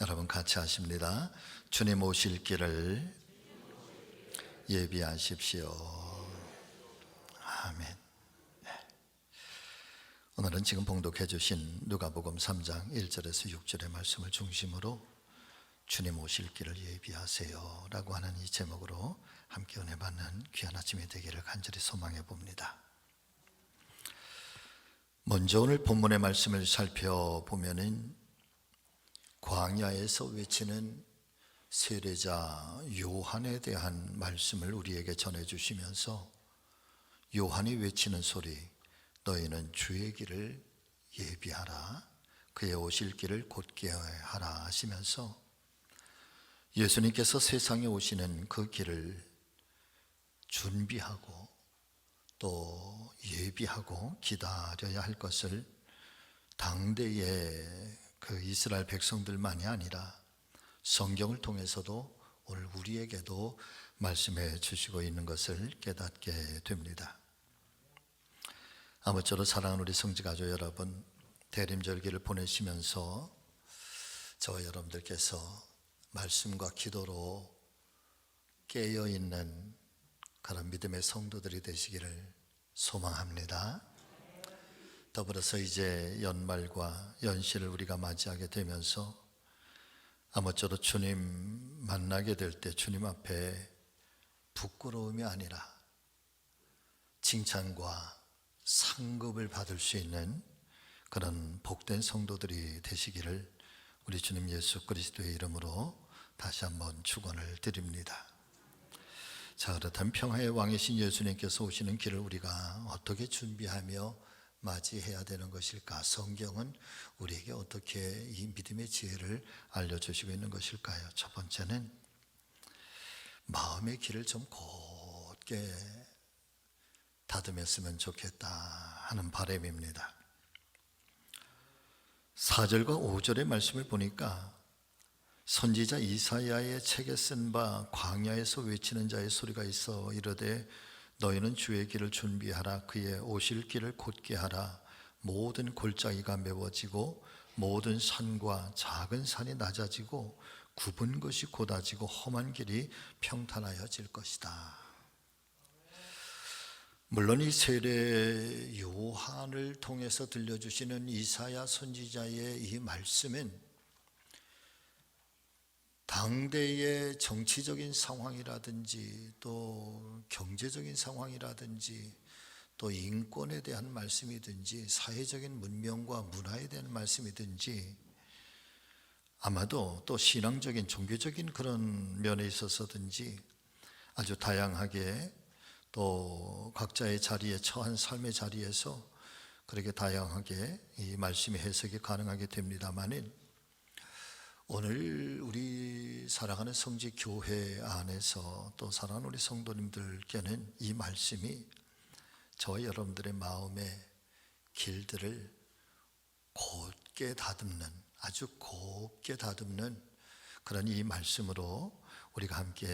여러분 같이 하십니다. 주님 오실 길을 예비하십시오. 아멘. 오늘은 지금 봉독해 주신 누가복음 3장 1절에서 6절의 말씀을 중심으로 주님 오실 길을 예비하세요 라고 하는 이 제목으로 함께 은혜 받는 귀한 아침이 되기를 간절히 소망해 봅니다. 먼저 오늘 본문의 말씀을 살펴보면은 광야에서 외치는 세례자 요한에 대한 말씀을 우리에게 전해주시면서 요한이 외치는 소리, 너희는 주의 길을 예비하라, 그의 오실 길을 곧게 하라 하시면서 예수님께서 세상에 오시는 그 길을 준비하고 또 예비하고 기다려야 할 것을 당대의 그 이스라엘 백성들만이 아니라 성경을 통해서도 오늘 우리에게도 말씀해 주시고 있는 것을 깨닫게 됩니다. 아무쪼록 사랑하는 우리 성지가족 여러분, 대림절기를 보내시면서 저와 여러분들께서 말씀과 기도로 깨어있는 그런 믿음의 성도들이 되시기를 소망합니다. 더불어서 이제 연말과 연시를 우리가 맞이하게 되면서 아무쪼록 주님 만나게 될 때 주님 앞에 부끄러움이 아니라 칭찬과 상급을 받을 수 있는 그런 복된 성도들이 되시기를 우리 주님 예수 그리스도의 이름으로 다시 한번 축원을 드립니다. 자, 그렇다면 평화의 왕이신 예수님께서 오시는 길을 우리가 어떻게 준비하며 맞이해야 되는 것일까? 성경은 우리에게 어떻게 이 믿음의 지혜를 알려주시고 있는 것일까요? 첫 번째는 마음의 길을 좀 곧게 다듬었으면 좋겠다 하는 바람입니다. 4절과 5절의 말씀을 보니까 선지자 이사야의 책에 쓴 바 광야에서 외치는 자의 소리가 있어 이르되 너희는 주의 길을 준비하라, 그의 오실 길을 곧게 하라. 모든 골짜기가 메워지고 모든 산과 작은 산이 낮아지고 굽은 것이 곧아지고 험한 길이 평탄하여질 것이다. 물론 이 세례 요한을 통해서 들려주시는 이사야 선지자의 이 말씀은 당대의 정치적인 상황이라든지 또 경제적인 상황이라든지 또 인권에 대한 말씀이든지 사회적인 문명과 문화에 대한 말씀이든지 아마도 또 신앙적인 종교적인 그런 면에 있어서든지 아주 다양하게 또 각자의 자리에 처한 삶의 자리에서 그렇게 다양하게 이 말씀의 해석이 가능하게 됩니다만은 오늘 우리 사랑하는 성지교회 안에서 또 사랑하는 우리 성도님들께는 이 말씀이 저와 여러분들의 마음의 길들을 곧게 다듬는, 아주 곱게 다듬는 그런 이 말씀으로 우리가 함께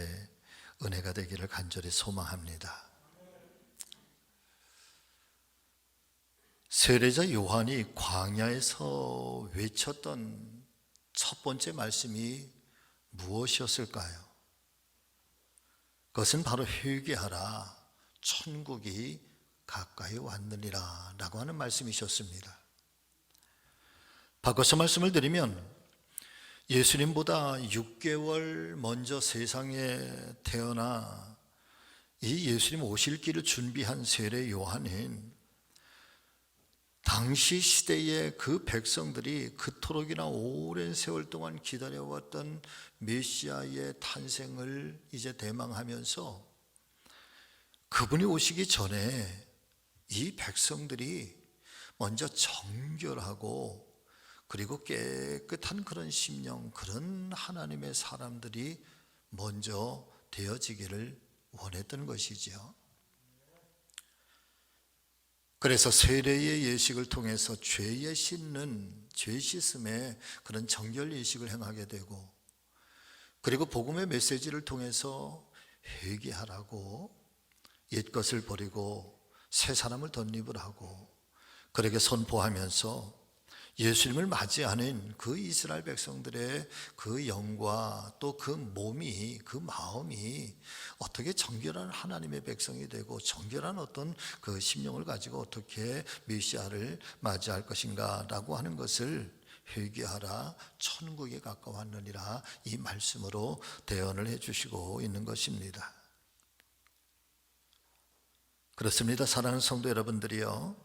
은혜가 되기를 간절히 소망합니다. 세례자 요한이 광야에서 외쳤던 첫 번째 말씀이 무엇이었을까요? 그것은 바로 회개하라, 천국이 가까이 왔느니라 라고 하는 말씀이셨습니다. 바꿔서 말씀을 드리면 예수님보다 6개월 먼저 세상에 태어나 이 예수님 오실 길을 준비한 세례 요한은 당시 시대의 그 백성들이 그토록이나 오랜 세월 동안 기다려왔던 메시아의 탄생을 이제 대망하면서 그분이 오시기 전에 이 백성들이 먼저 정결하고 그리고 깨끗한 그런 심령, 그런 하나님의 사람들이 먼저 되어지기를 원했던 것이지요. 그래서 세례의 예식을 통해서 죄에 씻는, 죄 씻음의 그런 정결 예식을 행하게 되고, 그리고 복음의 메시지를 통해서 회개하라고 옛것을 버리고 새 사람을 덧입으라고 그렇게 선포하면서 예수님을 맞이하는 그 이스라엘 백성들의 그 영과 또 그 몸이, 그 마음이 어떻게 정결한 하나님의 백성이 되고 정결한 어떤 그 심령을 가지고 어떻게 메시아를 맞이할 것인가 라고 하는 것을 회개하라, 천국에 가까웠느니라, 이 말씀으로 대언을 해주시고 있는 것입니다. 그렇습니다. 사랑하는 성도 여러분들이요,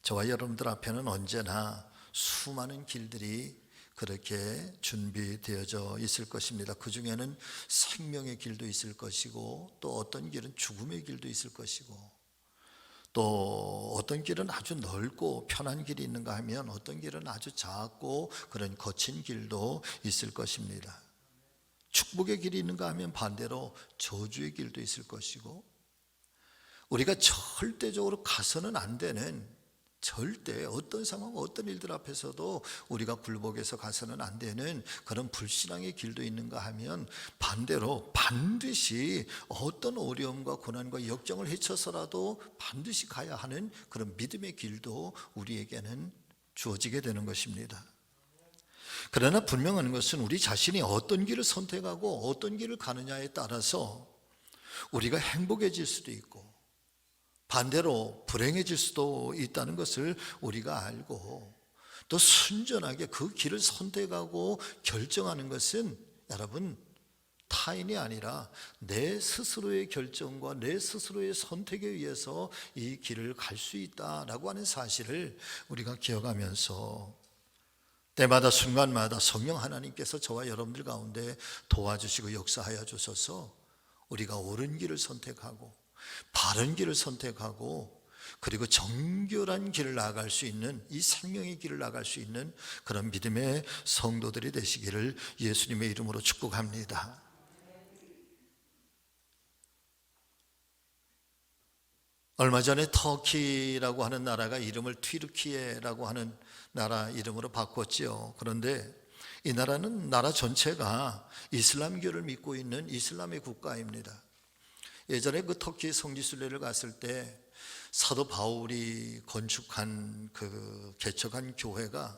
저와 여러분들 앞에는 언제나 수많은 길들이 그렇게 준비되어져 있을 것입니다. 그 중에는 생명의 길도 있을 것이고, 또 어떤 길은 죽음의 길도 있을 것이고, 또 어떤 길은 아주 넓고 편한 길이 있는가 하면 어떤 길은 아주 작고 그런 거친 길도 있을 것입니다. 축복의 길이 있는가 하면 반대로 저주의 길도 있을 것이고, 우리가 절대적으로 가서는 안 되는, 절대 어떤 상황, 어떤 일들 앞에서도 우리가 굴복해서 가서는 안 되는 그런 불신앙의 길도 있는가 하면 반대로 반드시 어떤 어려움과 고난과 역경을 헤쳐서라도 반드시 가야 하는 그런 믿음의 길도 우리에게는 주어지게 되는 것입니다. 그러나 분명한 것은 우리 자신이 어떤 길을 선택하고 어떤 길을 가느냐에 따라서 우리가 행복해질 수도 있고 반대로 불행해질 수도 있다는 것을 우리가 알고, 또 순전하게 그 길을 선택하고 결정하는 것은 여러분 타인이 아니라 내 스스로의 결정과 내 스스로의 선택에 의해서 이 길을 갈 수 있다라고 하는 사실을 우리가 기억하면서 때마다 순간마다 성령 하나님께서 저와 여러분들 가운데 도와주시고 역사하여 주셔서 우리가 옳은 길을 선택하고 바른 길을 선택하고, 그리고 정결한 길을 나아갈 수 있는, 이 생명의 길을 나아갈 수 있는 그런 믿음의 성도들이 되시기를 예수님의 이름으로 축복합니다. 얼마 전에 터키라고 하는 나라가 이름을 튀르키예라고 하는 나라 이름으로 바꿨지요. 그런데 이 나라는 나라 전체가 이슬람교를 믿고 있는 이슬람의 국가입니다. 예전에 그 터키 성지순례를 갔을 때 사도 바울이 건축한 개척한 교회가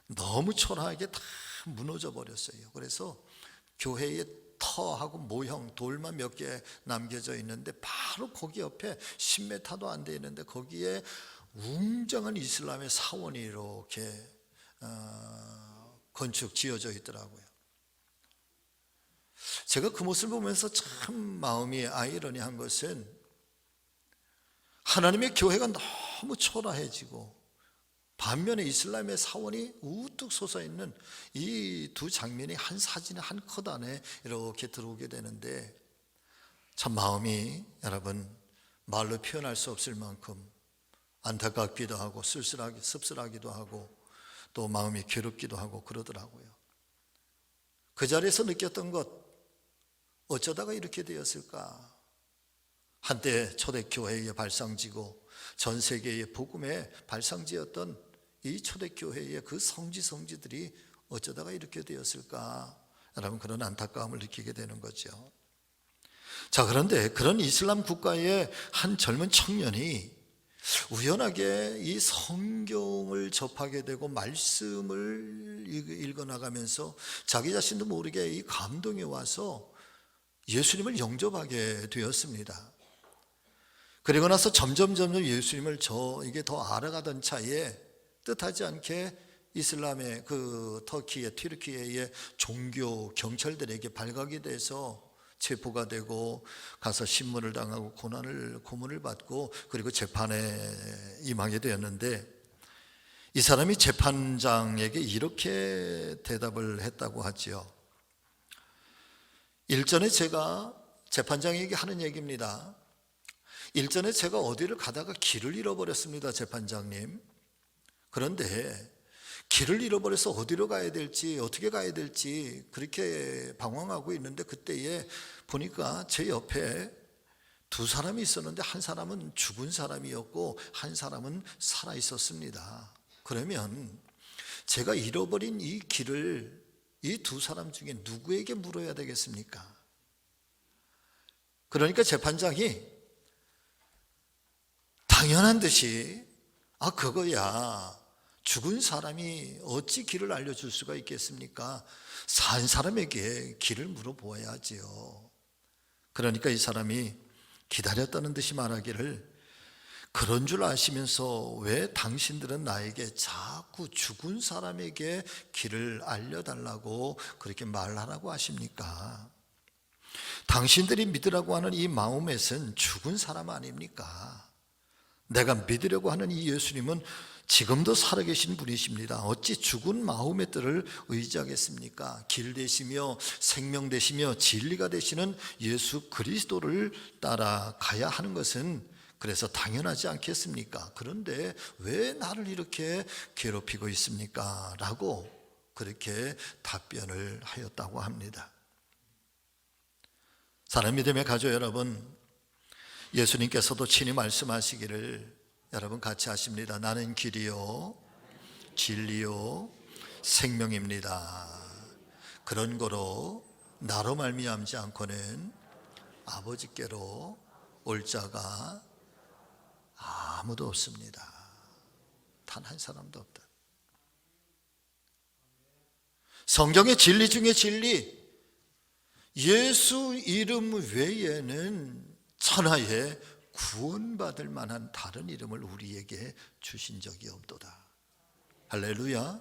너무 초라하게 다 무너져 버렸어요. 그래서 교회의 터하고 모형 돌만 몇 개 남겨져 있는데 바로 거기 옆에 10m도 안 돼 있는데 거기에 웅장한 이슬람의 사원이 이렇게 건축 지어져 있더라고요. 제가 그 모습을 보면서 참 마음이 아이러니한 것은 하나님의 교회가 너무 초라해지고 반면에 이슬람의 사원이 우뚝 솟아있는 이 두 장면이 한 사진의 한 컷 안에 이렇게 들어오게 되는데 참 마음이 여러분 말로 표현할 수 없을 만큼 안타깝기도 하고 씁쓸하기도 하고 또 마음이 괴롭기도 하고 그러더라고요. 그 자리에서 느꼈던 것, 어쩌다가 이렇게 되었을까? 한때 초대교회의 발상지고 전 세계의 복음의 발상지였던 이 초대교회의 그 성지들이 어쩌다가 이렇게 되었을까? 여러분 그런 안타까움을 느끼게 되는 거죠. 자, 그런데 그런 이슬람 국가의 한 젊은 청년이 우연하게 이 성경을 접하게 되고 말씀을 읽어나가면서 자기 자신도 모르게 이 감동이 와서 예수님을 영접하게 되었습니다. 그리고 나서 점점 예수님을 이게 더 알아가던 차에 뜻하지 않게 이슬람의 그 터키의 튀르키예의 종교 경찰들에게 발각이 돼서 체포가 되고 가서 신문을 당하고 고문을 받고 그리고 재판에 임하게 되었는데, 이 사람이 재판장에게 이렇게 대답을 했다고 하지요. 일전에 제가 재판장에게 하는 얘기입니다. 일전에 제가 어디를 가다가 길을 잃어버렸습니다, 재판장님. 그런데 길을 잃어버려서 어디로 가야 될지 어떻게 가야 될지 그렇게 방황하고 있는데 그때에 보니까 제 옆에 두 사람이 있었는데 한 사람은 죽은 사람이었고 한 사람은 살아 있었습니다. 그러면 제가 잃어버린 이 길을 이 두 사람 중에 누구에게 물어야 되겠습니까? 그러니까 재판장이 당연한 듯이 그거야 죽은 사람이 어찌 길을 알려줄 수가 있겠습니까? 산 사람에게 길을 물어보아야지요. 그러니까 이 사람이 기다렸다는 듯이 말하기를, 그런 줄 아시면서 왜 당신들은 나에게 자꾸 죽은 사람에게 길을 알려달라고 그렇게 말하라고 하십니까? 당신들이 믿으라고 하는 이 마호멧은 죽은 사람 아닙니까? 내가 믿으려고 하는 이 예수님은 지금도 살아계신 분이십니다. 어찌 죽은 마호멧들을 의지하겠습니까? 길 되시며 생명 되시며 진리가 되시는 예수 그리스도를 따라가야 하는 것은 그래서 당연하지 않겠습니까? 그런데 왜 나를 이렇게 괴롭히고 있습니까? 라고 그렇게 답변을 하였다고 합니다. 사랑하는 믿음의 가족 여러분, 예수님께서도 친히 말씀하시기를 여러분 같이 하십니다. 나는 길이요 진리요 생명입니다. 그런 거로 나로 말미암지 않고는 아버지께로 올 자가 아무도 없습니다. 단 한 사람도 없다. 성경의 진리 중에 진리, 예수 이름 외에는 천하에 구원받을 만한 다른 이름을 우리에게 주신 적이 없도다. 할렐루야.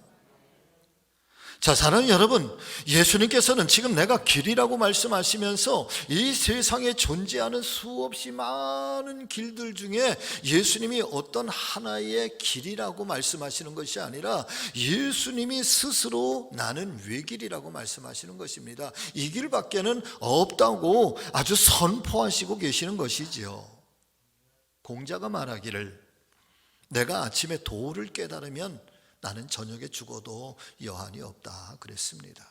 자, 사랑하는 여러분, 예수님께서는 지금 내가 길이라고 말씀하시면서 이 세상에 존재하는 수없이 많은 길들 중에 예수님이 어떤 하나의 길이라고 말씀하시는 것이 아니라 예수님이 스스로 나는 외길이라고 말씀하시는 것입니다. 이 길밖에는 없다고 아주 선포하시고 계시는 것이지요. 공자가 말하기를, 내가 아침에 도를 깨달으면 나는 저녁에 죽어도 여한이 없다 그랬습니다.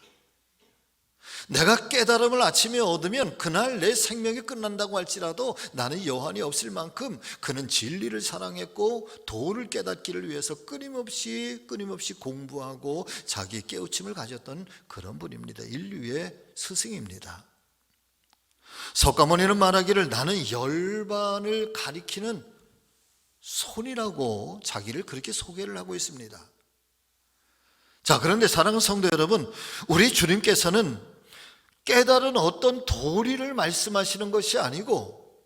내가 깨달음을 아침에 얻으면 그날 내 생명이 끝난다고 할지라도 나는 여한이 없을 만큼 그는 진리를 사랑했고 도를 깨닫기를 위해서 끊임없이 공부하고 자기 깨우침을 가졌던 그런 분입니다. 인류의 스승입니다. 석가모니는 말하기를, 나는 열반을 가리키는 손이라고 자기를 그렇게 소개를 하고 있습니다. 자, 그런데 사랑하는 성도 여러분, 우리 주님께서는 깨달은 어떤 도리를 말씀하시는 것이 아니고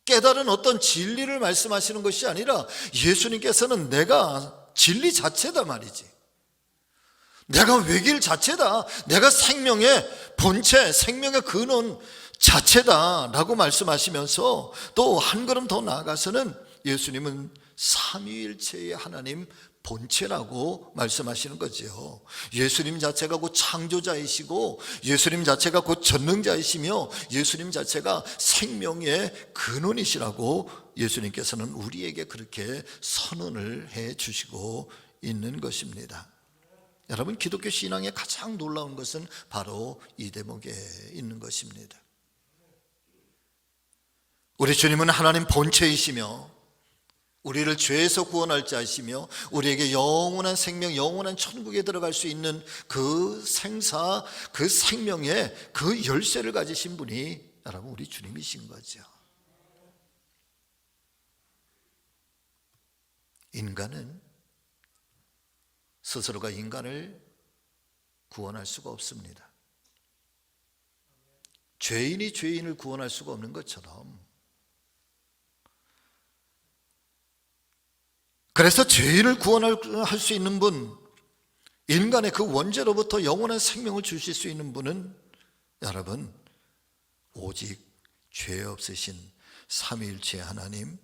깨달은 어떤 진리를 말씀하시는 것이 아니라 예수님께서는 내가 진리 자체다 말이지, 내가 외길 자체다, 내가 생명의 본체, 생명의 근원 자체다 라고 말씀하시면서 또 한 걸음 더 나아가서는 예수님은 삼위일체의 하나님 본체라고 말씀하시는 거죠. 예수님 자체가 곧 창조자이시고 예수님 자체가 곧 전능자이시며 예수님 자체가 생명의 근원이시라고 예수님께서는 우리에게 그렇게 선언을 해 주시고 있는 것입니다. 여러분, 기독교 신앙의 가장 놀라운 것은 바로 이 대목에 있는 것입니다. 우리 주님은 하나님 본체이시며 우리를 죄에서 구원할 자이시며 우리에게 영원한 생명, 영원한 천국에 들어갈 수 있는 그 생사, 그 생명의 그 열쇠를 가지신 분이 여러분 우리 주님이신 거죠. 인간은 스스로가 인간을 구원할 수가 없습니다. 죄인이 죄인을 구원할 수가 없는 것처럼, 그래서 죄인을 구원할 수 있는 분, 인간의 그 원죄로부터 영원한 생명을 주실 수 있는 분은 여러분 오직 죄 없으신 삼위일체 하나님,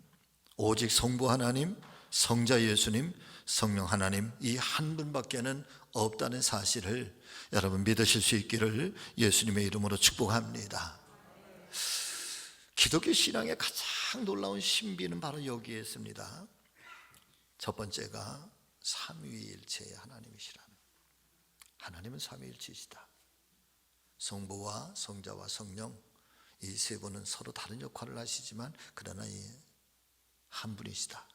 오직 성부 하나님, 성자 예수님, 성령 하나님, 이 한 분밖에는 없다는 사실을 여러분 믿으실 수 있기를 예수님의 이름으로 축복합니다. 기독교 신앙의 가장 놀라운 신비는 바로 여기에 있습니다. 첫 번째가 삼위일체의 하나님이시라는, 하나님은 삼위일체이시다. 성부와 성자와 성령, 이 세 분은 서로 다른 역할을 하시지만 그러나 이 한 분이시다.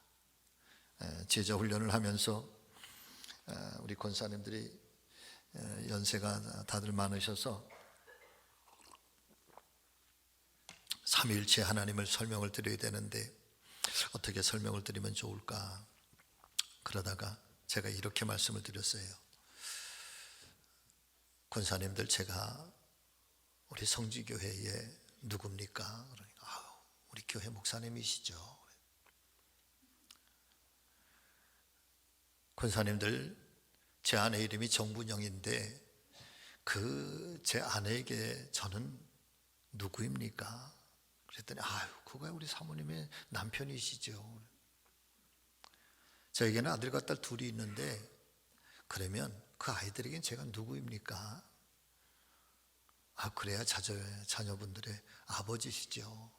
제자 훈련을 하면서 우리 권사님들이 연세가 다들 많으셔서 삼위일체 하나님을 설명을 드려야 되는데 어떻게 설명을 드리면 좋을까? 그러다가 제가 이렇게 말씀을 드렸어요. 권사님들, 제가 우리 성지교회에 누굽니까? 그러니까 우리 교회 목사님이시죠. 권사님들, 제 아내 이름이 정분영인데 제 아내에게 저는 누구입니까? 그랬더니 그거 우리 사모님의 남편이시죠. 저에게는 아들과 딸 둘이 있는데 그러면 그 아이들에겐 제가 누구입니까? 그래야 자녀분들의 아버지시죠.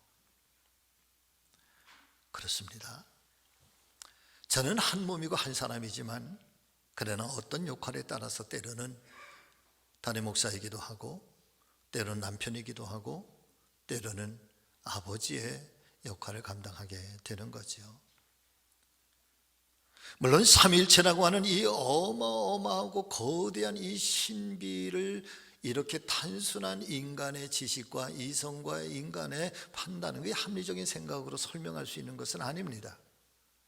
그렇습니다. 저는 한 몸이고 한 사람이지만 그러나 어떤 역할에 따라서 때로는 담임 목사이기도 하고 때로는 남편이기도 하고 때로는 아버지의 역할을 감당하게 되는 거죠. 물론 삼위일체라고 하는 이 어마어마하고 거대한 이 신비를 이렇게 단순한 인간의 지식과 이성과 인간의 판단의 합리적인 생각으로 설명할 수 있는 것은 아닙니다.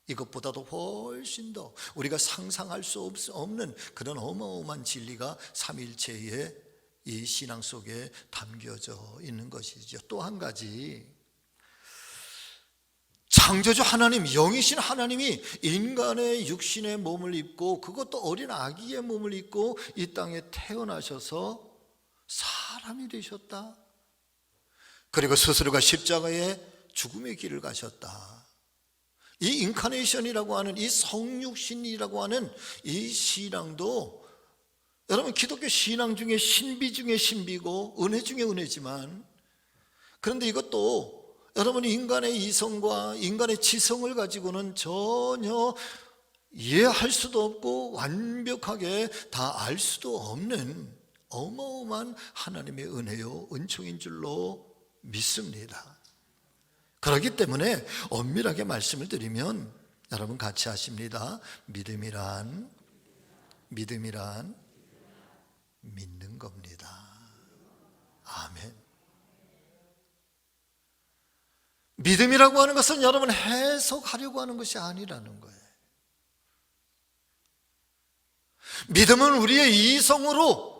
이것보다도 훨씬 더 우리가 상상할 수 없는 그런 어마어마한 진리가 삼위일체의 이 신앙 속에 담겨져 있는 것이죠. 또 한 가지, 창조주 하나님, 영이신 하나님이 인간의 육신의 몸을 입고 그것도 어린 아기의 몸을 입고 이 땅에 태어나셔서 사람이 되셨다. 그리고 스스로가 십자가의 죽음의 길을 가셨다. 이 인카네이션이라고 하는 이 성육신이라고 하는 이 신앙도 여러분 기독교 신앙 중에 신비 중에 신비고 은혜 중에 은혜지만, 그런데 이것도 여러분이 인간의 이성과 인간의 지성을 가지고는 전혀 이해할 수도 없고 완벽하게 다 알 수도 없는 어마어마한 하나님의 은혜요 은총인 줄로 믿습니다. 그렇기 때문에 엄밀하게 말씀을 드리면 여러분 같이 하십니다. 믿음이란 믿는 겁니다. 아멘. 믿음이라고 하는 것은 여러분 해석하려고 하는 것이 아니라는 거예요. 믿음은 우리의 이성으로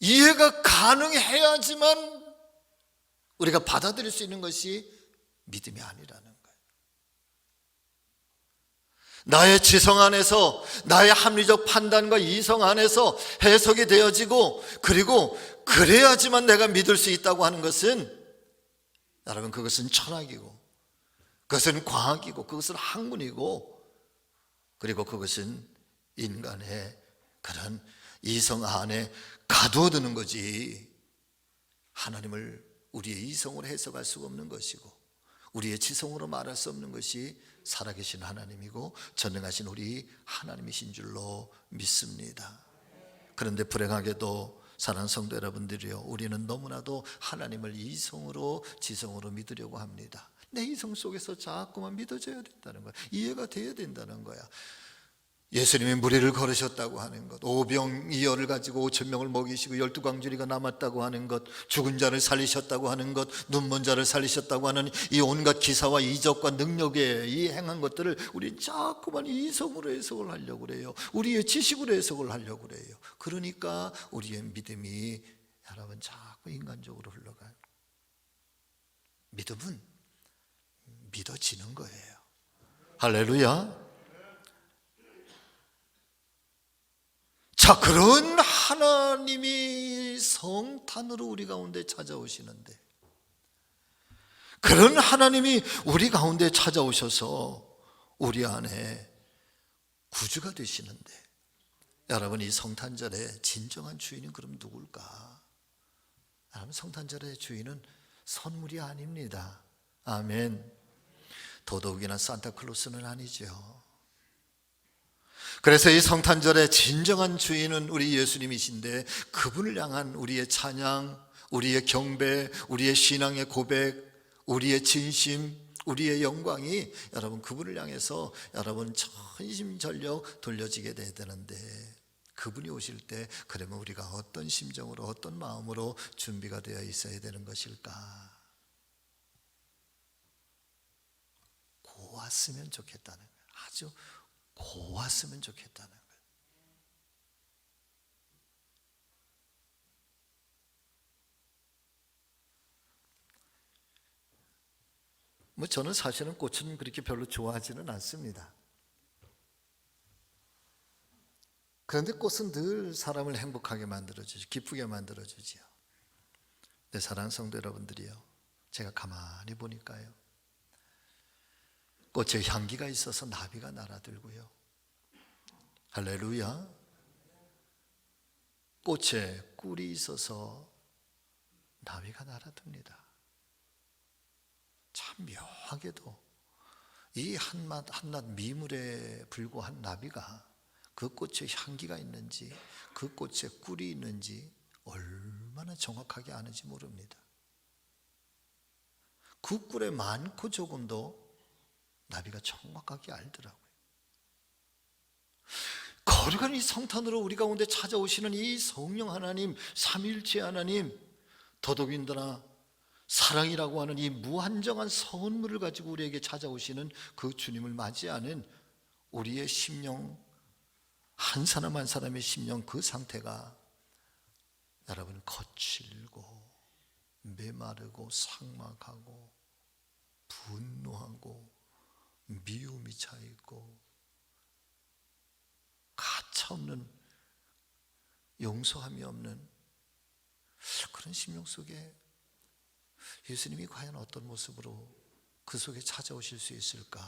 이해가 가능해야지만 우리가 받아들일 수 있는 것이 믿음이 아니라는 거예요. 나의 지성 안에서 나의 합리적 판단과 이성 안에서 해석이 되어지고 그리고 그래야지만 내가 믿을 수 있다고 하는 것은 여러분 그것은 철학이고 그것은 과학이고 그것은 학문이고 그리고 그것은 인간의 그런 이성 안에 가두어두는 거지 하나님을 우리의 이성으로 해석할 수가 없는 것이고 우리의 지성으로 말할 수 없는 것이 살아계신 하나님이고 전능하신 우리 하나님이신 줄로 믿습니다. 그런데 불행하게도 사랑하는 성도 여러분들이요, 우리는 너무나도 하나님을 이성으로 지성으로 믿으려고 합니다. 내 이성 속에서 자꾸만 믿어져야 된다는 거야. 이해가 돼야 된다는 거야. 예수님이 무리를 걸으셨다고 하는 것, 오병이어를 가지고 5,000명을 먹이시고 12광주리가 남았다고 하는 것, 죽은 자를 살리셨다고 하는 것, 눈먼 자를 살리셨다고 하는 이 온갖 기사와 이적과 능력에 이 행한 것들을 우리 자꾸만 이성으로 해석을 하려고 그래요. 우리의 지식으로 해석을 하려고 그래요. 그러니까 우리의 믿음이 여러분 자꾸 인간적으로 흘러가요. 믿음은 믿어지는 거예요. 할렐루야. 자, 그런 하나님이 성탄으로 우리 가운데 찾아오시는데, 그런 하나님이 우리 가운데 찾아오셔서 우리 안에 구주가 되시는데, 여러분 이 성탄절의 진정한 주인은 그럼 누굴까? 여러분 성탄절의 주인은 선물이 아닙니다. 아멘. 도둑이나 산타클로스는 아니죠. 그래서 이 성탄절의 진정한 주인은 우리 예수님이신데 그분을 향한 우리의 찬양, 우리의 경배, 우리의 신앙의 고백, 우리의 진심, 우리의 영광이 여러분 그분을 향해서 여러분 전심전력 돌려지게 돼야 되는데, 그분이 오실 때 그러면 우리가 어떤 심정으로 어떤 마음으로 준비가 되어 있어야 되는 것일까? 고왔으면 좋겠다는 거예요. 아주 고왔으면 좋겠다는 거예요. 저는 사실은 꽃은 그렇게 별로 좋아하지는 않습니다. 그런데 꽃은 늘 사람을 행복하게 만들어주죠. 기쁘게 만들어주지요. 내 사랑하는 성도 여러분들이요, 제가 가만히 보니까요, 꽃에 향기가 있어서 나비가 날아들고요, 할렐루야, 꽃에 꿀이 있어서 나비가 날아듭니다. 참 묘하게도 이 한낱 미물에 불과한 나비가 그 꽃에 향기가 있는지, 그 꽃에 꿀이 있는지 얼마나 정확하게 아는지 모릅니다. 그 꿀에 많고 적음도 나비가 정확하게 알더라고요. 거룩한 이 성탄으로 우리 가운데 찾아오시는 이 성령 하나님, 삼위일체 하나님, 더더군다나 사랑이라고 하는 이 무한정한 선물을 가지고 우리에게 찾아오시는 그 주님을 맞이하는 우리의 심령, 한 사람 한 사람의 심령, 그 상태가 여러분 거칠고 메마르고 삭막하고 분노하고 미움이 차있고 가차없는 용서함이 없는 그런 심령 속에 예수님이 과연 어떤 모습으로 그 속에 찾아오실 수 있을까?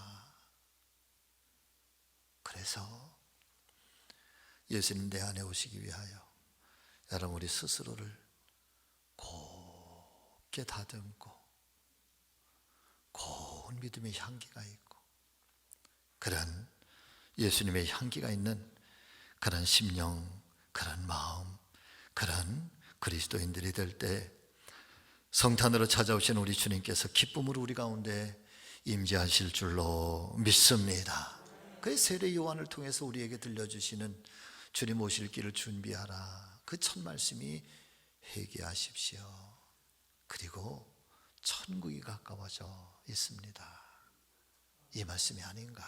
그래서 예수님 내 안에 오시기 위하여 여러분 우리 스스로를 곱게 다듬고 고운 믿음의 향기가 있고 그런 예수님의 향기가 있는 그런 심령, 그런 마음, 그런 그리스도인들이 될 때 성탄으로 찾아오신 우리 주님께서 기쁨으로 우리 가운데 임재하실 줄로 믿습니다. 그 세례 요한을 통해서 우리에게 들려주시는 주님 오실 길을 준비하라, 그 첫 말씀이 회개하십시오. 그리고 천국이 가까워져 있습니다. 이 말씀이 아닌가?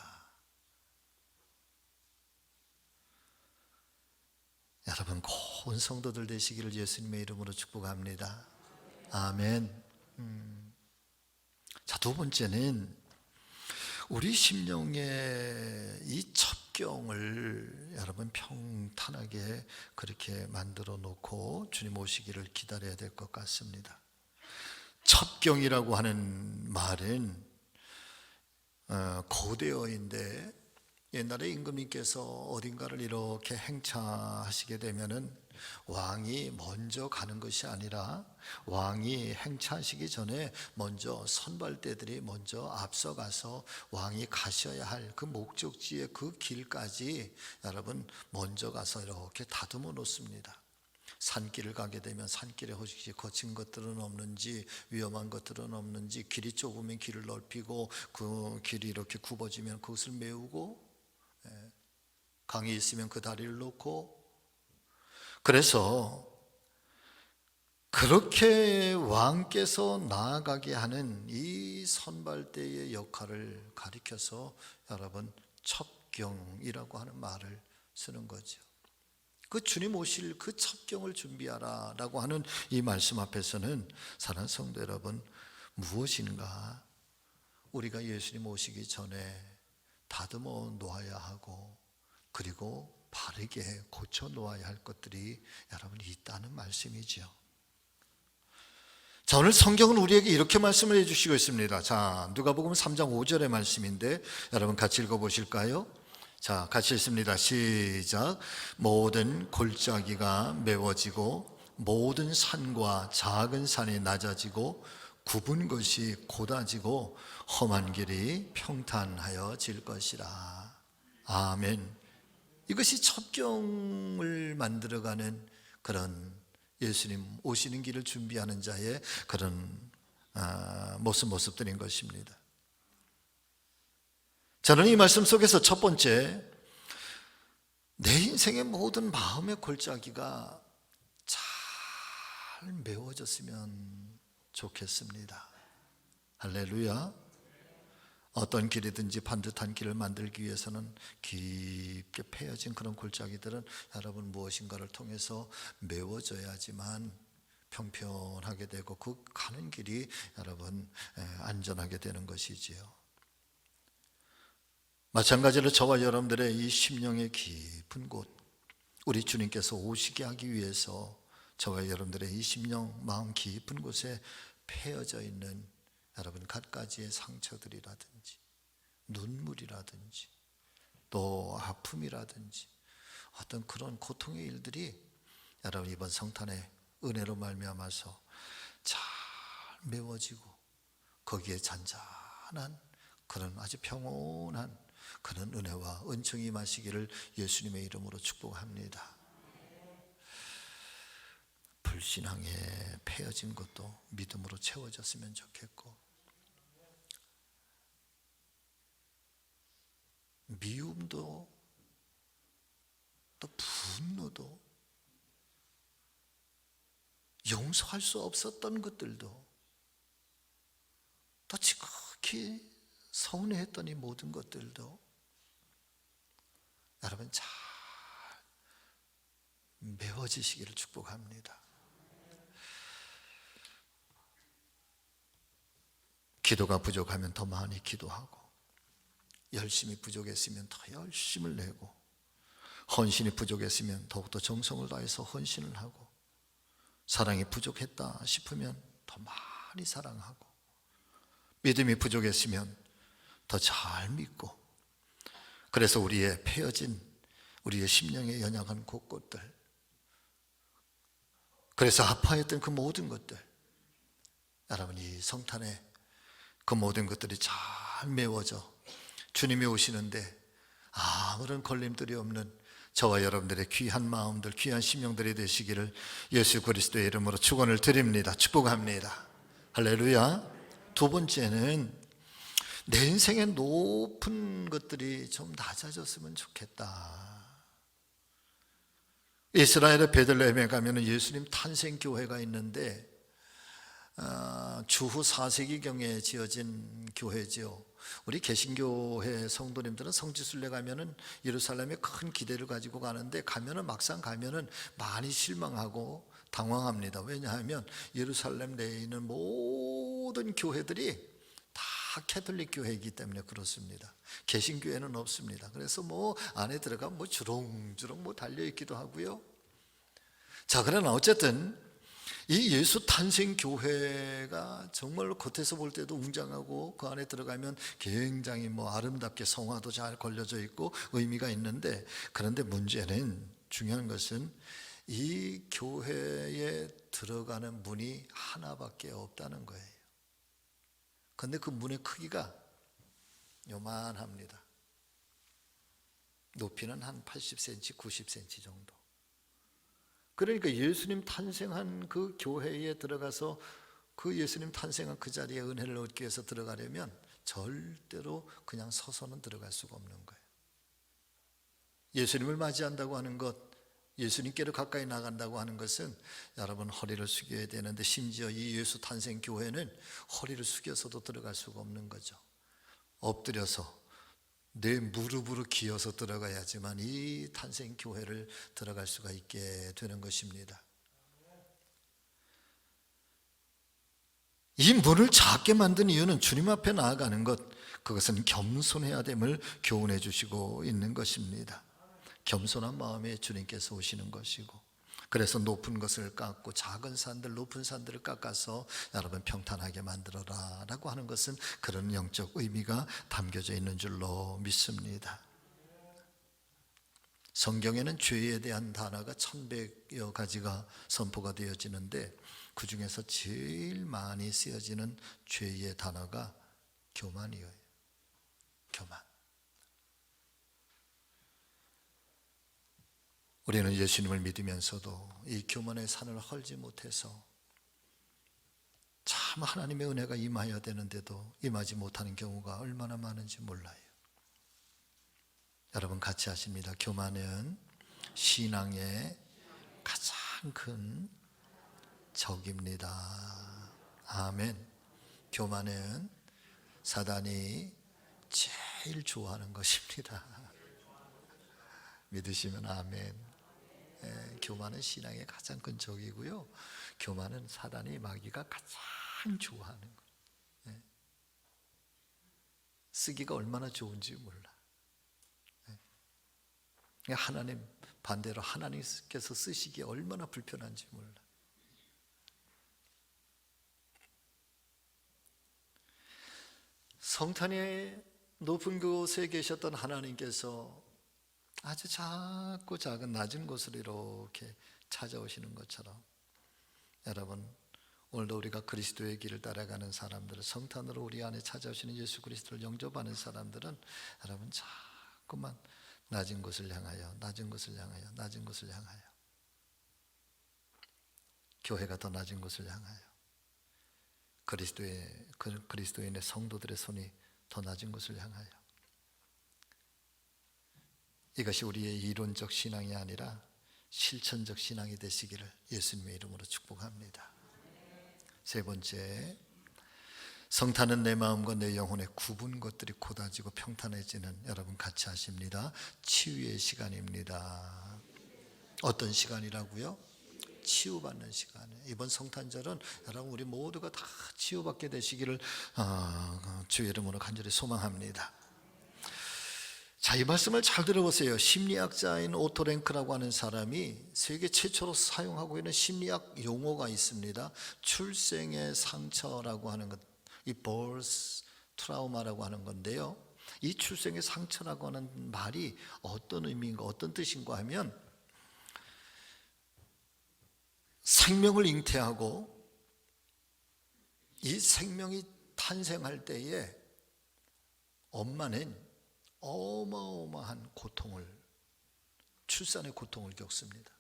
여러분 고운 성도들 되시기를 예수님의 이름으로 축복합니다. 아멘. 자, 두 번째는 우리 심령의 이 첩경을 여러분 평탄하게 그렇게 만들어 놓고 주님 오시기를 기다려야 될 것 같습니다. 첩경이라고 하는 말은 고대어인데 옛날에 임금님께서 어딘가를 이렇게 행차하시게 되면은 왕이 먼저 가는 것이 아니라 왕이 행차하시기 전에 먼저 선발대들이 먼저 앞서가서 왕이 가셔야 할 그 목적지의 그 길까지 여러분 먼저 가서 이렇게 다듬어 놓습니다. 산길을 가게 되면 산길에 혹시 거친 것들은 없는지, 위험한 것들은 없는지, 길이 좁으면 길을 넓히고 그 길이 이렇게 굽어지면 그것을 메우고, 강이 있으면 그 다리를 놓고, 그래서 그렇게 왕께서 나아가게 하는 이 선발대의 역할을 가리켜서 여러분 첩경이라고 하는 말을 쓰는 거죠. 그 주님 오실 그 첩경을 준비하라 라고 하는 이 말씀 앞에서는 사랑하는 성도 여러분, 무엇인가 우리가 예수님 오시기 전에 다듬어 놓아야 하고 그리고 바르게 고쳐 놓아야 할 것들이 여러분 있다는 말씀이죠. 자, 오늘 성경은 우리에게 이렇게 말씀을 해주시고 있습니다. 자, 누가복음 3장 5절의 말씀인데 여러분 같이 읽어보실까요? 자, 같이 읽습니다. 시작. 모든 골짜기가 메워지고 모든 산과 작은 산이 낮아지고 굽은 것이 곧아지고 험한 길이 평탄하여질 것이라. 아멘. 이것이 첩경을 만들어가는 그런 예수님 오시는 길을 준비하는 자의 그런 모습들인 것입니다. 저는 이 말씀 속에서 첫 번째, 내 인생의 모든 마음의 골짜기가 잘 메워졌으면 좋겠습니다. 할렐루야. 어떤 길이든지 반듯한 길을 만들기 위해서는 깊게 패여진 그런 골짜기들은 여러분 무엇인가를 통해서 메워져야지만 평평하게 되고 그 가는 길이 여러분 안전하게 되는 것이지요. 마찬가지로 저와 여러분들의 이 심령의 깊은 곳, 우리 주님께서 오시게 하기 위해서 저와 여러분들의 이 심령 마음 깊은 곳에 패여져 있는 여러분 갖가지의 상처들이라든지 눈물이라든지 또 아픔이라든지 어떤 그런 고통의 일들이 여러분 이번 성탄의 은혜로 말미암아서 잘 메워지고 거기에 잔잔한 그런 아주 평온한 그런 은혜와 은총이 임하시기를 예수님의 이름으로 축복합니다. 불신앙에 패여진 것도 믿음으로 채워졌으면 좋겠고, 미움도 또 분노도 용서할 수 없었던 것들도 또 지극히 서운해했던 이 모든 것들도 여러분 잘 메워지시기를 축복합니다. 기도가 부족하면 더 많이 기도하고, 열심이 부족했으면 더 열심을 내고, 헌신이 부족했으면 더욱더 정성을 다해서 헌신을 하고, 사랑이 부족했다 싶으면 더 많이 사랑하고, 믿음이 부족했으면 더 잘 믿고, 그래서 우리의 패여진 우리의 심령의 연약한 곳곳들, 그래서 아파했던 그 모든 것들, 여러분 이 성탄에 그 모든 것들이 잘 메워져 주님이 오시는데 아무런 걸림돌이 없는 저와 여러분들의 귀한 마음들, 귀한 심령들이 되시기를 예수 그리스도의 이름으로 축원을 드립니다. 축복합니다. 할렐루야. 두 번째는 내 인생의 높은 것들이 좀 낮아졌으면 좋겠다. 이스라엘의 베들레헴에 가면 예수님 탄생교회가 있는데 주후 4세기경에 지어진 교회지요. 우리 개신교회 성도님들은 성지순례 가면은 예루살렘에 큰 기대를 가지고 가는데 막상 가면은 많이 실망하고 당황합니다. 왜냐하면 예루살렘 내에 있는 모든 교회들이 다 캐톨릭 교회이기 때문에 그렇습니다. 개신교회는 없습니다. 그래서 안에 들어가면 주렁주렁 달려있기도 하고요. 자, 그러나 어쨌든 이 예수 탄생 교회가 정말로 겉에서 볼 때도 웅장하고 그 안에 들어가면 굉장히 아름답게 성화도 잘 걸려져 있고 의미가 있는데, 그런데 문제는, 중요한 것은 이 교회에 들어가는 문이 하나밖에 없다는 거예요. 그런데 그 문의 크기가 요만합니다. 높이는 한 80cm, 90cm 정도. 그러니까 예수님 탄생한 그 교회에 들어가서 그 예수님 탄생한 그 자리에 은혜를 얻기 위해서 들어가려면 절대로 그냥 서서는 들어갈 수가 없는 거예요. 예수님을 맞이한다고 하는 것, 예수님께로 가까이 나간다고 하는 것은 여러분 허리를 숙여야 되는데, 심지어 이 예수 탄생 교회는 허리를 숙여서도 들어갈 수가 없는 거죠. 엎드려서 내 무릎으로 기어서 들어가야지만 이 탄생 교회를 들어갈 수가 있게 되는 것입니다. 이 문을 작게 만든 이유는 주님 앞에 나아가는 것, 그것은 겸손해야 됨을 교훈해 주시고 있는 것입니다. 겸손한 마음에 주님께서 오시는 것이고, 그래서 높은 것을 깎고 작은 산들, 높은 산들을 깎아서 여러분 평탄하게 만들어라 라고 하는 것은 그런 영적 의미가 담겨져 있는 줄로 믿습니다. 성경에는 죄에 대한 단어가 1100여 가지가 선포가 되어지는데, 그 중에서 제일 많이 쓰여지는 죄의 단어가 교만이에요. 교만. 우리는 예수님을 믿으면서도 이 교만의 산을 헐지 못해서 참 하나님의 은혜가 임하여야 되는데도 임하지 못하는 경우가 얼마나 많은지 몰라요. 여러분 같이 하십니다. 교만은 신앙의 가장 큰 적입니다. 아멘. 교만은 사단이 제일 좋아하는 것입니다. 믿으시면 아멘. 교만은 신앙의 가장 큰 적이고요, 교만은 사단이 마귀가 가장 좋아하는 거예요. 쓰기가 얼마나 좋은지 몰라. 하나님 반대로 하나님께서 쓰시기에 얼마나 불편한지 몰라. 성탄의 높은 곳에 계셨던 하나님께서 아주 작고 작은 낮은 곳으로 이렇게 찾아오시는 것처럼, 여러분 오늘도 우리가 그리스도의 길을 따라가는 사람들, 성탄으로 우리 안에 찾아오시는 예수 그리스도를 영접하는 사람들은 여러분 자꾸만 낮은 곳을 향하여, 낮은 곳을 향하여, 낮은 곳을 향하여, 교회가 더 낮은 곳을 향하여, 그리스도인의 성도들의 손이 더 낮은 곳을 향하여, 이것이 우리의 이론적 신앙이 아니라 실천적 신앙이 되시기를 예수님의 이름으로 축복합니다. 세 번째, 성탄은 내 마음과 내 영혼의 굽은 것들이 고다지고 평탄해지는, 여러분 같이 하십니다. 치유의 시간입니다. 어떤 시간이라고요? 치유받는 시간이에요. 이번 성탄절은 여러분 우리 모두가 다 치유받게 되시기를 주의 이름으로 간절히 소망합니다. 자, 이 말씀을 잘 들어보세요. 심리학자인 오토 랭크라고 하는 사람이 세계 최초로 사용하고 있는 심리학 용어가 있습니다. 출생의 상처라고 하는 것, 이 birth 트라우마라고 하는 건데요, 이 출생의 상처라고 하는 말이 어떤 의미인가, 어떤 뜻인가 하면, 생명을 잉태하고 이 생명이 탄생할 때에 엄마는 어마어마한 고통을, 출산의 고통을 겪습니다.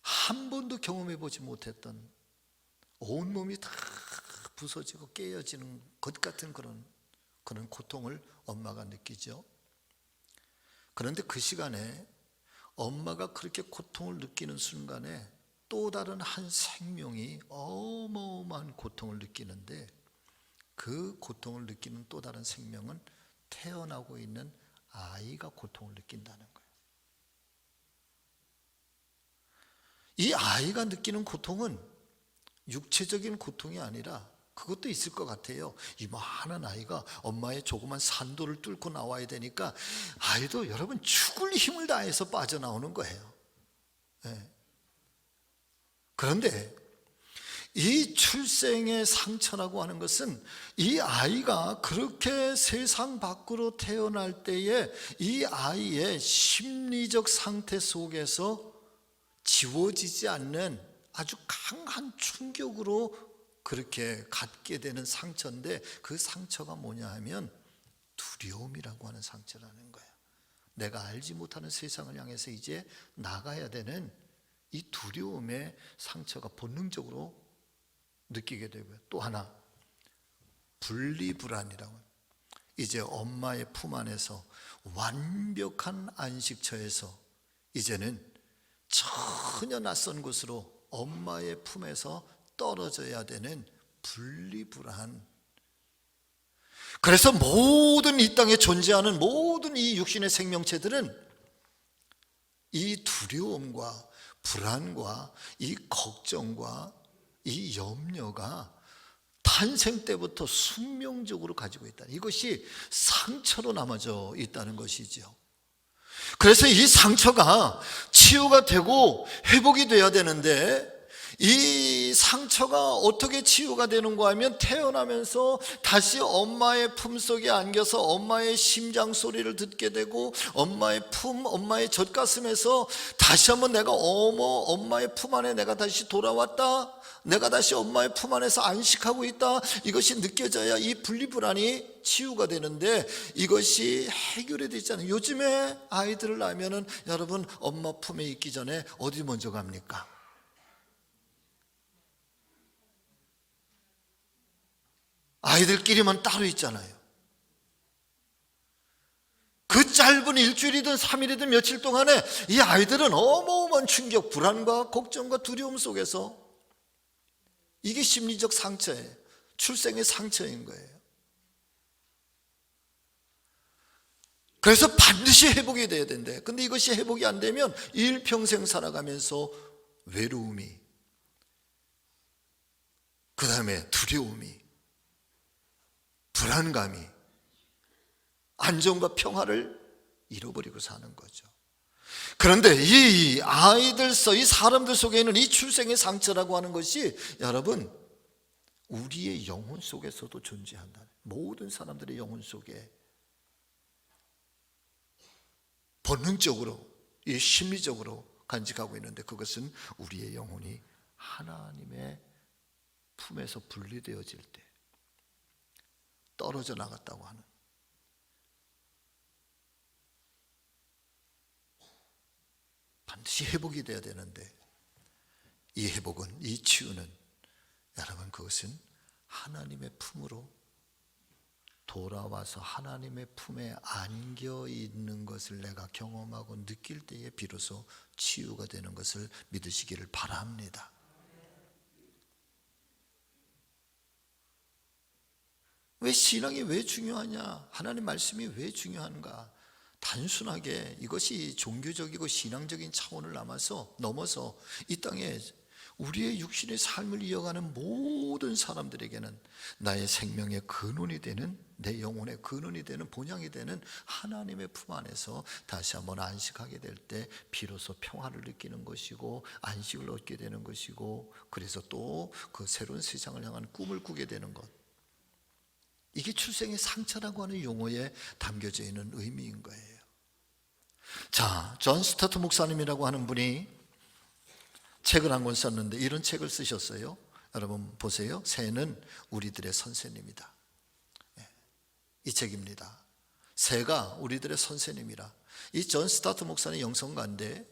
한 번도 경험해 보지 못했던, 온몸이 다 부서지고 깨어지는 것 같은 그런 고통을 엄마가 느끼죠. 그런데 그 시간에 엄마가 그렇게 고통을 느끼는 순간에 또 다른 한 생명이 어마어마한 고통을 느끼는데, 그 고통을 느끼는 또 다른 생명은 태어나고 있는 아이가 고통을 느낀다는 거예요. 이 아이가 느끼는 고통은 육체적인 고통이 아니라, 그것도 있을 것 같아요. 이만한 아이가 엄마의 조그만 산도를 뚫고 나와야 되니까 아이도 여러분 죽을 힘을 다해서 빠져나오는 거예요. 그런데 이 출생의 상처라고 하는 것은, 이 아이가 그렇게 세상 밖으로 태어날 때에 이 아이의 심리적 상태 속에서 지워지지 않는 아주 강한 충격으로 그렇게 갖게 되는 상처인데, 그 상처가 뭐냐 하면 두려움이라고 하는 상처라는 거예요. 내가 알지 못하는 세상을 향해서 이제 나가야 되는 이 두려움의 상처가 본능적으로 느끼게 되고요. 또 하나, 분리불안이라고, 이제 엄마의 품 안에서 완벽한 안식처에서 이제는 전혀 낯선 곳으로 엄마의 품에서 떨어져야 되는 분리불안. 그래서 모든 이 땅에 존재하는 모든 이 육신의 생명체들은 이 두려움과 불안과 이 걱정과 이 염려가 탄생 때부터 숙명적으로 가지고 있다. 이것이 상처로 남아져 있다는 것이죠. 그래서 이 상처가 치유가 되고 회복이 돼야 되는데, 이 상처가 어떻게 치유가 되는가 하면, 태어나면서 다시 엄마의 품속에 안겨서 엄마의 심장 소리를 듣게 되고, 엄마의 품, 엄마의 젖가슴에서 다시 한번 내가 엄마의 품 안에 내가 다시 돌아왔다, 내가 다시 엄마의 품 안에서 안식하고 있다, 이것이 느껴져야 이 분리불안이 치유가 되는데, 이것이 해결이 되지 않아요. 요즘에 아이들을 낳으면은 여러분 엄마 품에 있기 전에 어디 먼저 갑니까? 아이들끼리만 따로 있잖아요. 그 짧은 일주일이든 3일이든 며칠 동안에 이 아이들은 어마어마한 충격, 불안과 걱정과 두려움 속에서, 이게 심리적 상처예요. 출생의 상처인 거예요. 그래서 반드시 회복이 돼야 된대. 근데 이것이 회복이 안 되면 일평생 살아가면서 외로움이, 그 다음에 두려움이, 불안감이, 안정과 평화를 잃어버리고 사는 거죠. 그런데 이 아이들 이 사람들 속에 있는 이 출생의 상처라고 하는 것이 여러분 우리의 영혼 속에서도 존재한다. 모든 사람들의 영혼 속에 본능적으로, 심리적으로 간직하고 있는데, 그것은 우리의 영혼이 하나님의 품에서 분리되어질 때 떨어져 나갔다고 하는, 반드시 회복이 돼야 되는데, 이 회복은, 이 치유는 여러분 그것은 하나님의 품으로 돌아와서 하나님의 품에 안겨 있는 것을 내가 경험하고 느낄 때에 비로소 치유가 되는 것을 믿으시기를 바랍니다. 왜 신앙이 왜 중요하냐? 하나님 말씀이 왜 중요한가? 단순하게 이것이 종교적이고 신앙적인 차원을 넘어서 이 땅에 우리의 육신의 삶을 이어가는 모든 사람들에게는 나의 생명의 근원이 되는, 내 영혼의 근원이 되는, 본향이 되는 하나님의 품 안에서 다시 한번 안식하게 될 때 비로소 평화를 느끼는 것이고 안식을 얻게 되는 것이고, 그래서 또 그 새로운 세상을 향한 꿈을 꾸게 되는 것, 이게 출생의 상처라고 하는 용어에 담겨져 있는 의미인 거예요. 자, 존 스타트 목사님이라고 하는 분이 책을 한 권 썼는데 이런 책을 쓰셨어요. 여러분 보세요. 새는 우리들의 선생님이다. 이 책입니다. 새가 우리들의 선생님이라. 이 존 스타트 목사님 영성가인데,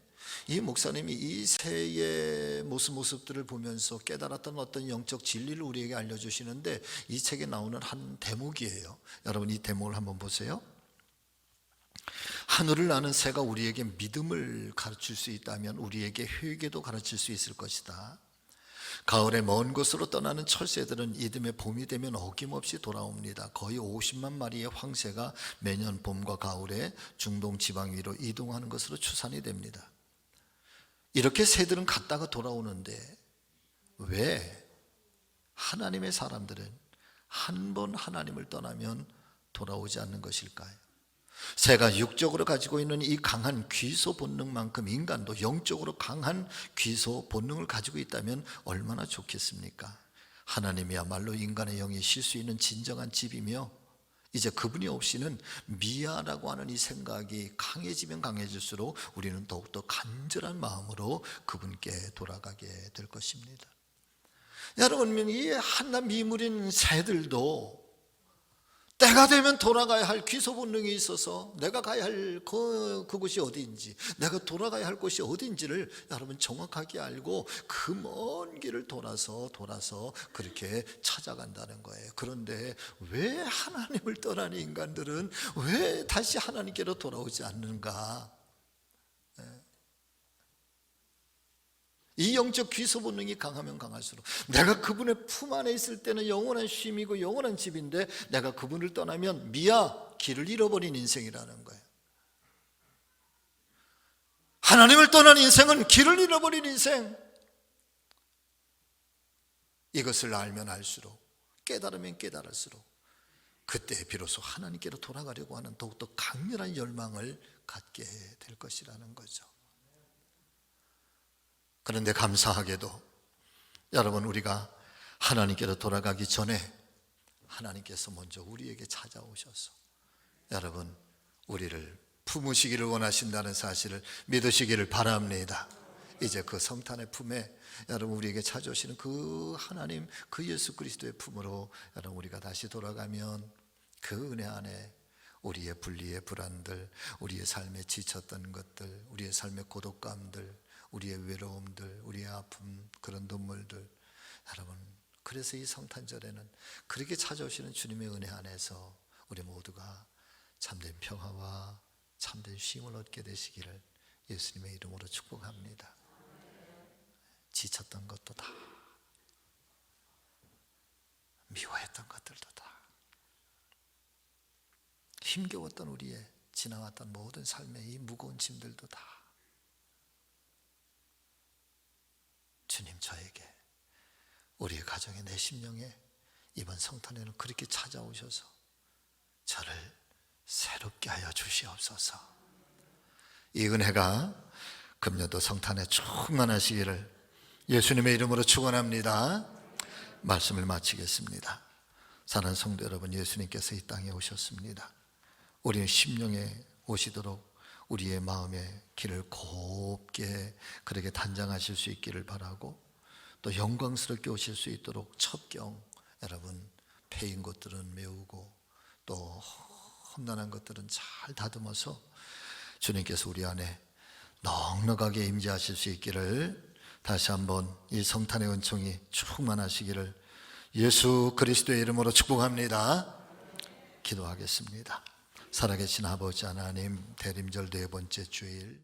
이 목사님이 이 새의 모습들을 보면서 깨달았던 어떤 영적 진리를 우리에게 알려주시는데, 이 책에 나오는 한 대목이에요. 여러분 이 대목을 한번 보세요. 하늘을 나는 새가 우리에게 믿음을 가르칠 수 있다면 우리에게 회개도 가르칠 수 있을 것이다. 가을에 먼 곳으로 떠나는 철새들은 이듬해 봄이 되면 어김없이 돌아옵니다. 거의 50만 마리의 황새가 매년 봄과 가을에 중동 지방 위로 이동하는 것으로 추산이 됩니다. 이렇게 새들은 갔다가 돌아오는데 왜 하나님의 사람들은 한 번 하나님을 떠나면 돌아오지 않는 것일까요? 새가 육적으로 가지고 있는 이 강한 귀소 본능만큼 인간도 영적으로 강한 귀소 본능을 가지고 있다면 얼마나 좋겠습니까? 하나님이야말로 인간의 영이 쉴 수 있는 진정한 집이며, 이제 그분이 없이는 미아라고 하는 이 생각이 강해지면 강해질수록 우리는 더욱더 간절한 마음으로 그분께 돌아가게 될 것입니다. 여러분, 이 한낱 미물인 새들도 때가 되면 돌아가야 할 귀소 본능이 있어서 내가 가야 할 그곳이 어디인지, 내가 돌아가야 할 곳이 어디인지를 여러분 정확하게 알고 그 먼 길을 돌아서 그렇게 찾아간다는 거예요. 그런데 왜 하나님을 떠나는 인간들은 왜 다시 하나님께로 돌아오지 않는가? 이 영적 귀소 본능이 강하면 강할수록, 내가 그분의 품 안에 있을 때는 영원한 쉼이고 영원한 집인데 내가 그분을 떠나면 미야, 길을 잃어버린 인생이라는 거예요. 하나님을 떠난 인생은 길을 잃어버린 인생. 이것을 알면 알수록, 깨달으면 깨달을수록 그때 비로소 하나님께로 돌아가려고 하는 더욱더 강렬한 열망을 갖게 될 것이라는 거죠. 그런데 감사하게도 여러분, 우리가 하나님께로 돌아가기 전에 하나님께서 먼저 우리에게 찾아오셔서 여러분 우리를 품으시기를 원하신다는 사실을 믿으시기를 바랍니다. 이제 그 성탄의 품에 여러분 우리에게 찾아오시는 그 하나님, 그 예수 그리스도의 품으로 여러분 우리가 다시 돌아가면 그 은혜 안에 우리의 분리의 불안들, 우리의 삶에 지쳤던 것들, 우리의 삶의 고독감들, 우리의 외로움들, 우리의 아픔, 그런 눈물들, 여러분 그래서 이 성탄절에는 그렇게 찾아오시는 주님의 은혜 안에서 우리 모두가 참된 평화와 참된 쉼을 얻게 되시기를 예수님의 이름으로 축복합니다. 지쳤던 것도 다, 미워했던 것들도 다, 힘겨웠던 우리의 지나왔던 모든 삶의 이 무거운 짐들도 다 주님 저에게, 우리의 가정에, 내 심령에 이번 성탄에는 그렇게 찾아오셔서 저를 새롭게 하여 주시옵소서. 이 은혜가 금년도 성탄에 충만하시기를 예수님의 이름으로 축원합니다. 말씀을 마치겠습니다. 사랑하는 성도 여러분, 예수님께서 이 땅에 오셨습니다. 우리의 심령에 오시도록 우리의 마음의 길을 곱게 그렇게 단장하실 수 있기를 바라고, 또 영광스럽게 오실 수 있도록 첩경, 여러분 패인 것들은 메우고 또 험난한 것들은 잘 다듬어서 주님께서 우리 안에 넉넉하게 임재하실 수 있기를, 다시 한번 이 성탄의 은총이 충만하시기를 예수 그리스도의 이름으로 축복합니다. 기도하겠습니다. 살아계신 아버지 하나님, 대림절 네 번째 주일